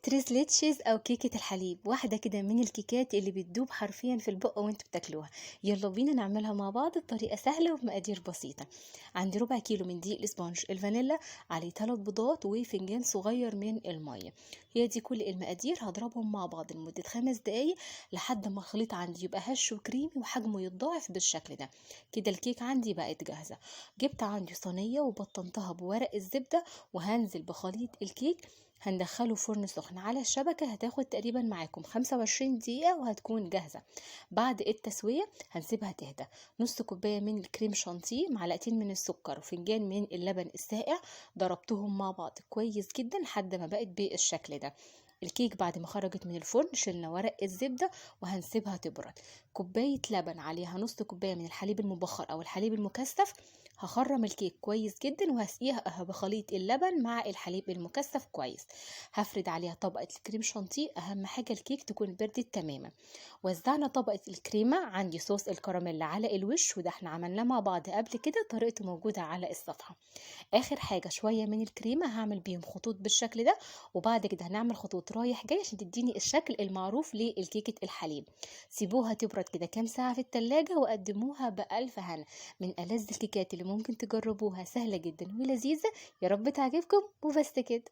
تريزليتشيز او كيكة الحليب، واحدة كده من الكيكات اللي بتدوب حرفيا في البق وانتوا بتاكلوها. يلا بينا نعملها مع بعض بطريقة سهلة وبمقادير بسيطة. عندي ربع كيلو من دقيق الاسبونج الفانيلا، عليه 3 بيضات وفنجان صغير من المية. هي دي كل المقادير، هضربهم مع بعض لمدة 5 دقايق لحد ما الخليط عندي يبقى هش وكريمي وحجمه يتضاعف بالشكل ده. كده الكيك عندي بقت جاهزة. جبت عندي صينية وبطنتها بورق الزبدة، وهنزل بخليط الكيك. هندخله فرن سخن على الشبكة، هتاخد تقريبا معاكم 25 دقيقة وهتكون جاهزة. بعد التسوية هنسيبها تهدى. نص كوباية من الكريم شانتيه، معلقتين من السكر، وفنجان من اللبن الساقع. ضربتهم مع بعض كويس جدا لحد ما بقت بالشكل ده. الكيك بعد ما خرجت من الفرن شلنا ورق الزبدة وهنسيبها تبرد. كوباية لبن عليها نص كوباية من الحليب المبخر أو الحليب المكثف. هخرم الكيك كويس جدا وهسقيها بخليط اللبن مع الحليب المكثف كويس. هفرد عليها طبقة الكريم شانتيه، أهم حاجة الكيك تكون بردت تماما. وزعنا طبقة الكريمة، عندي صوص الكراميل على الوش، وده احنا عملناه مع بعض قبل كده، طريقته موجودة على الصفحة. اخر حاجة شوية من الكريمة هعمل بيهم خطوط بالشكل ده، وبعد كده هنعمل خطوط رايح جاي عشان تديني الشكل المعروف للكيكة الحليب. سيبوها تبرد كده كام ساعة في التلاجة وقدموها بألف هنا. من ألذ الكيكات اللي ممكن تجربوها، سهلة جدا ولذيذة. يا رب تعجبكم وبس كده.